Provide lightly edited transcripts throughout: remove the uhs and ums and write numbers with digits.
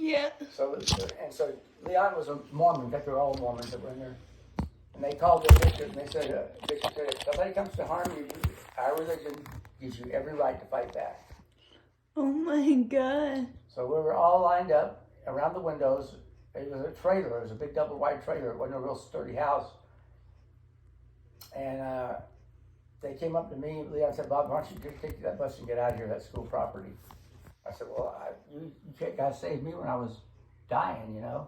Yeah. So Leon was a Mormon. In fact, they were all Mormons that were in there. And they called the bishop and they said, Bishop said, if somebody comes to harm you, our religion gives you every right to fight back. Oh my God. So we were all lined up around the windows. It was a trailer. It was a big double wide trailer. It wasn't a real sturdy house. And they came up to me. Leon said, Bob, why don't you just take that bus and get out of here, that school property. I said, well, you guys saved me when I was dying, you know.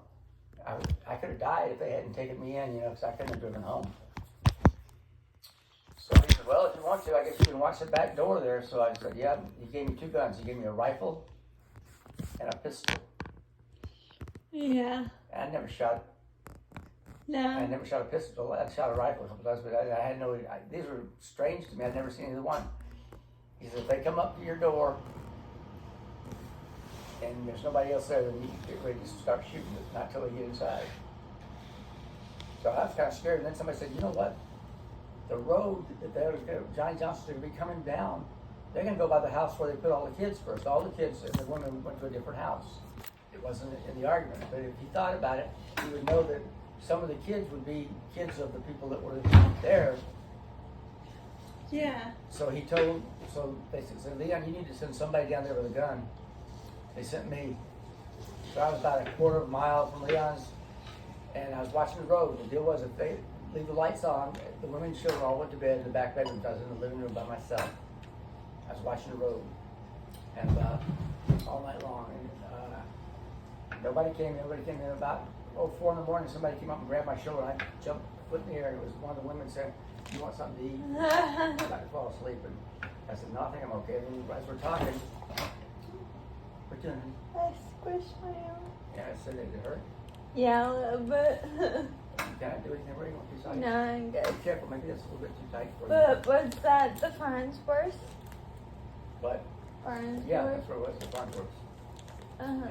I could have died if they hadn't taken me in, you know, because I couldn't have driven home. So he said, well, if you want to, I guess you can watch the back door there. So I said, yeah. He gave me 2 guns. He gave me a rifle and a pistol. Yeah. I never shot. No. I never shot a pistol. I shot a rifle sometimes, but I had no. These were strange to me. I'd never seen either one. He said, if they come up to your door and there's nobody else there, then you get ready to start shooting, but not till they get inside. So I was kind of scared. And then somebody said, you know what? The road that Johnny Johnson's going to be coming down, they're going to go by the house where they put all the kids first. All the kids and the women went to a different house. It wasn't in the argument, but if he thought about it, he would know that some of the kids would be kids of the people that were there. Yeah. So they said, Leon, you need to send somebody down there with a gun. They sent me. So I was about a quarter of a mile from Leon's, and I was watching the road. The deal was, if they leave the lights on, the women and children all went to bed in the back bedroom. I was in the living room by myself. I was watching the road, and all night long. And nobody came in. About 4 in the morning, somebody came up and grabbed my shoulder. And I jumped, foot in the air. It was one of the women saying, "You want something to eat?" I was about to fall asleep, and I said, "No, I think I'm okay." And then as we're talking, what you doing? I squished my arm. Yeah, I said, "Did it hurt?" Yeah, a little bit. Can I do anything? Where you want to decide? No, I'm good. Be careful, maybe that's a little bit too tight for you. But was that the Farnsworth? But Farnsworth? yeah, that's where it was, the Farnsworth. And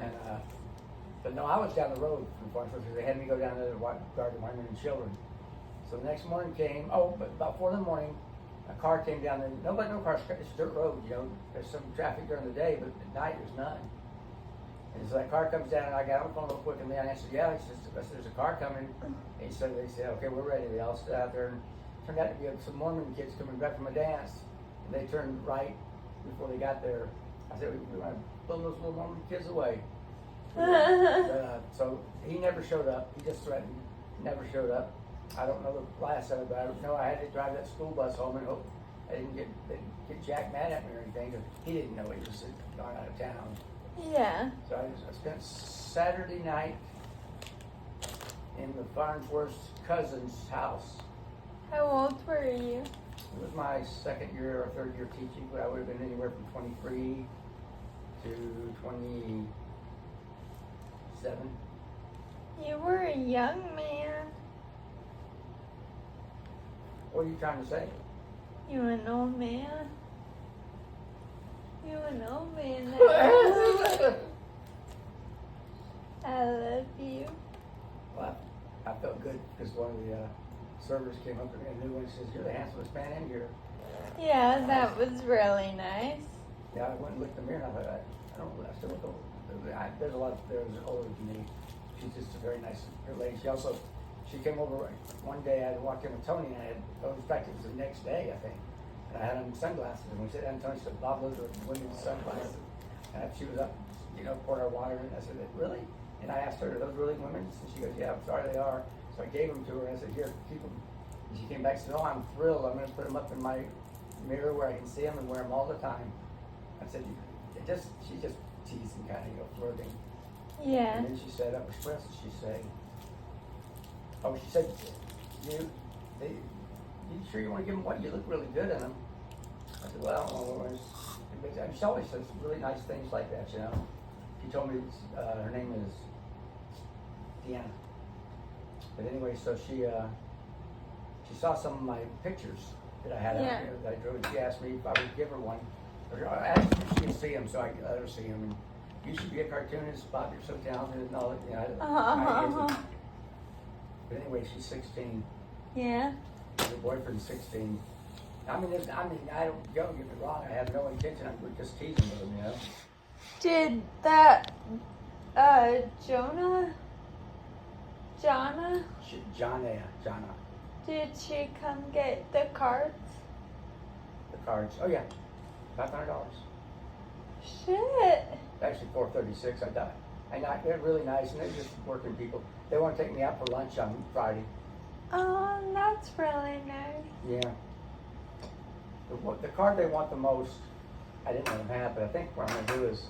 but no, I was down the road from Farnsworth because they had me go down there to guard the women and children. So the next morning came. But about 4 in the morning, a car came down there. No cars. It's a dirt road, you know. There's some traffic during the day, but at night there's none. And so that car comes down, and I got on the phone real quick, and Leon answered, "Yeah." He says, "There's a car coming." And they said, "Okay, we're ready." They all stood out there, and it turned out to be some Mormon kids coming back from a dance. And they turned right before they got there. I said, "We want to blow those little Mormon kids away." So he never showed up. He just threatened. Never showed up. I don't know the last of it, but I know I had to drive that school bus home and hope I didn't get Jack mad at me or anything, because he didn't know he was gone out of town. Yeah. So I spent Saturday night in the Farnsworth cousin's house. How old were you? It was my 2nd year or 3rd year teaching, but I would have been anywhere from 23 to 27. You were a young man. What are you trying to say? You an old man. You an old man now. I love you. Well, I felt good because one of the servers came up to me and knew and says, "You're the handsomest man in here." Yeah, that was really nice. Yeah, I went and looked in the mirror and I thought, I still look old. There's a lot there that's older than me. She's just a very nice lady. She came over one day. I had walked in with Tony, and in fact, it was the next day, I think. And I had on sunglasses. And we sat down, and Tony said, "Bob, those are women's sunglasses." And she was up, pouring her water. And I said, "Really?" And I asked her, "Are those really women's?" And she goes, "Yeah, I'm sorry they are." So I gave them to her. And I said, "Here, keep them." And she came back and said, "Oh, I'm thrilled. I'm going to put them up in my mirror where I can see them and wear them all the time." I said, she's just teasing, kind of, flirting. Yeah. And then she said, "What else did she say?" Oh, she said, you sure you want to give them what? You look really good in them." I said, "Well, I don't know." She always says really nice things like that, you know. She told me her name is Deanna. But anyway, so she saw some of my pictures that I had out here that I drew, and she asked me if I would give her one. Or I asked if she could see them, so I could let her see them. And you should be a cartoonist, Bob. You're so talented and all that. You know, but anyway, she's 16. Yeah. Her boyfriend's 16. I don't get me wrong. I have no intention. I'm just teasing with him, you know. Did that Jonna? Jonna? Jana. Did she come get the cards? The cards. Oh yeah, $500. Shit. Actually, $436. I died. They're really nice, and they're just working people. They want to take me out for lunch on Friday. Oh, that's really nice. Yeah. The card they want the most, I didn't let them have, but I think what I'm gonna do is,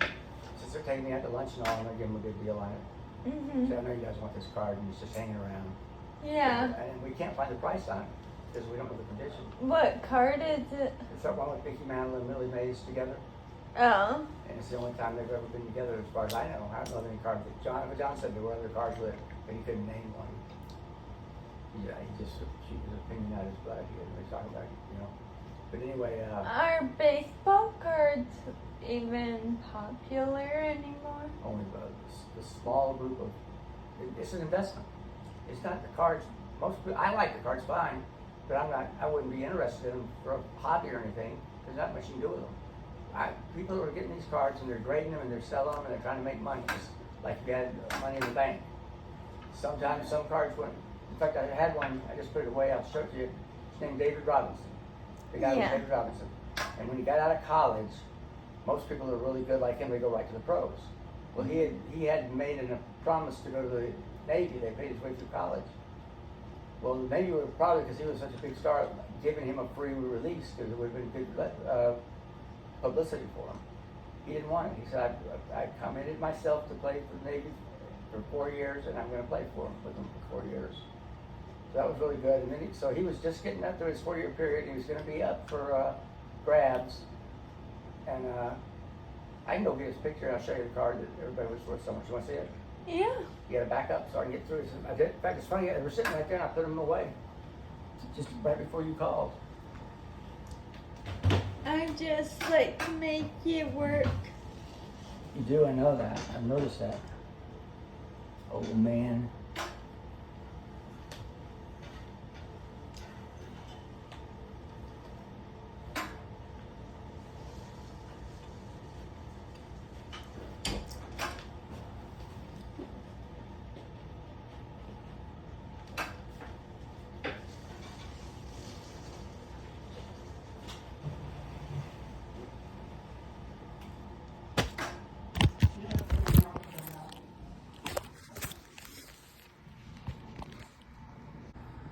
since they're taking me out to lunch and all, I'm gonna give them a good deal on it. Mm-hmm. So I know you guys want this card, and it's just hanging around. Yeah. And we can't find the price on it because we don't know the condition. What card is it? It's that one with Mickey Mantle and Millie Mays together, Oh. and it's the only time they've ever been together, as far as I know. I don't know of any cards. John said there were other cards with it, but he couldn't name one. Yeah, he just shoot his opinion out of his butt. He didn't really talk about it, you know. But anyway, Are baseball cards even popular anymore? only the small group of, it's an investment. It's not the cards. I like the cards fine, but I wouldn't be interested in them for a hobby or anything. There's not much you can do with them. People are getting these cards and they're grading them and they're selling them and they're trying to make money, just like you had money in the bank. Sometimes some cards went. In fact, I had one. I just put it away. I'll show it to you. His name David Robinson. The guy was Yeah. David Robinson. And when he got out of college, most people that are really good like him, they go right to the pros. Well, he had made a promise to go to the Navy. They paid his way through college. Well, the Navy would have probably, because he was such a big star, given him a free release because it would have been good publicity for him. He didn't want it. He said, I committed myself to play for the Navy for 4 years, and I'm going to play with them for 4 years. So that was really good. And then so he was just getting up to his 4-year period. He was going to be up for grabs. And I can go get his picture and I'll show you the card that everybody was worth so much. You want to see it? Yeah. You got to back up so I can get through it. In fact, it's funny. They were sitting right there and I put them away just right before you called. I just like to make it work. You do, I know that. I've noticed that. Oh man.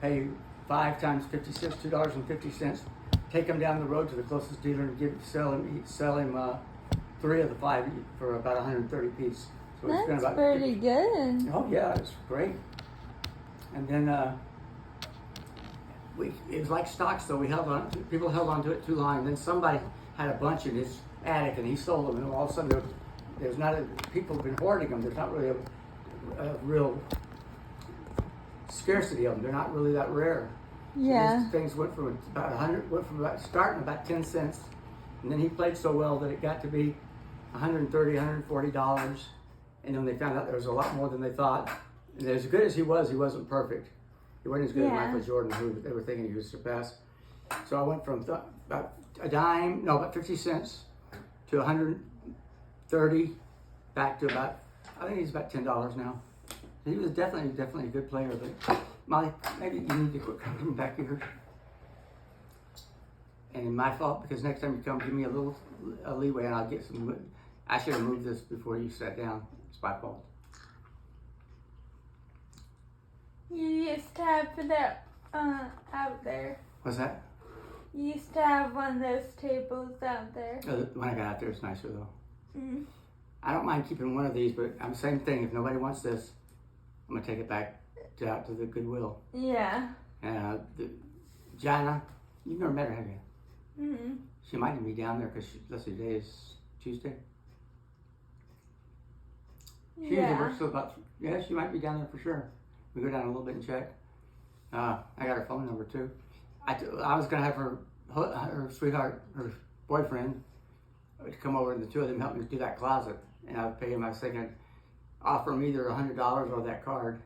Pay 5 times 50 cents, $2.50. Take him down the road to the closest dealer and sell him 3 of the 5 for about 130 piece. So we spent That's about pretty good. Oh yeah, it's great. And then it was like stocks though. People held on to it too long. And then somebody had a bunch in his attic and he sold them. And all of a sudden people have been hoarding them. There's not really a real scarcity of them. They're not really that rare. Yeah. These things went from starting about 10 cents, and then he played so well that it got to be $130, $140, and then they found out there was a lot more than they thought. And as good as he wasn't perfect. He wasn't as good as Michael Jordan, who they were thinking he was surpassed. So I went from about about 50 cents to 130, back to about, I think he's about $10 now. He was definitely a good player, but Molly, maybe you need to quit coming back here. And my fault, because next time you come, give me a leeway and I'll get some. I should have moved this before you sat down. It's my fault. You used to have that out there. What's that? You used to have one of those tables out there. When I got out there, it's nicer though. Mm. I don't mind keeping one of these, but I'm same thing. If nobody wants this, I'm gonna take it back out to the Goodwill. Yeah. Jana, you've never met her, have you? Mm-hmm. She might be down there because let's see, today is Tuesday. She usually works till about, she might be down there for sure. We go down a little bit and check. I got her phone number too. I was gonna have her sweetheart, her boyfriend, to come over and the two of them help me do that closet. And I would pay him, I was thinking, offer him either $100 or that card.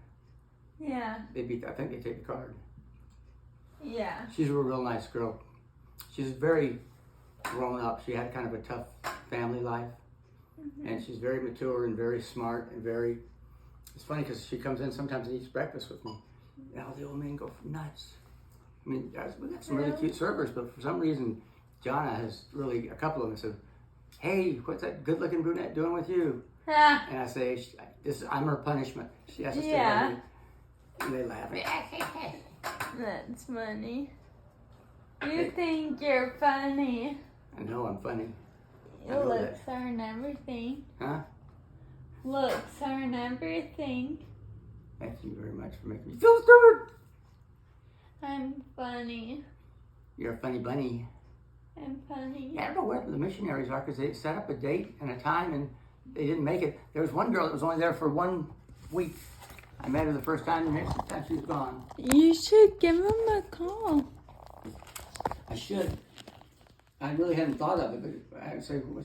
Yeah. I think they take the card. Yeah. She's a real nice girl. She's very grown up. She had kind of a tough family life. And she's very mature and very smart and very. It's funny because she comes in sometimes and eats breakfast with me. And all the old men go nuts. I mean, we got some really cute servers, but for some reason, Jonna has really, a couple of them said, "Hey, what's that good-looking brunette doing with you?" Ah, And I say, I'm her punishment. She has to stay Yeah. with me. And they laugh. that's funny. You think you're funny. I know I'm funny. I Your know looks aren't everything. Huh? Looks aren't everything. Thank you very much for making me feel stupid. I'm funny. You're a funny bunny. I'm funny. Yeah, I don't know where the missionaries are because they set up a date and a time and they didn't make it. There was one girl that was only there for 1 week. I met her the first time, and the next time she was gone. You should give him a call. I should. I really hadn't thought of it, but I would say,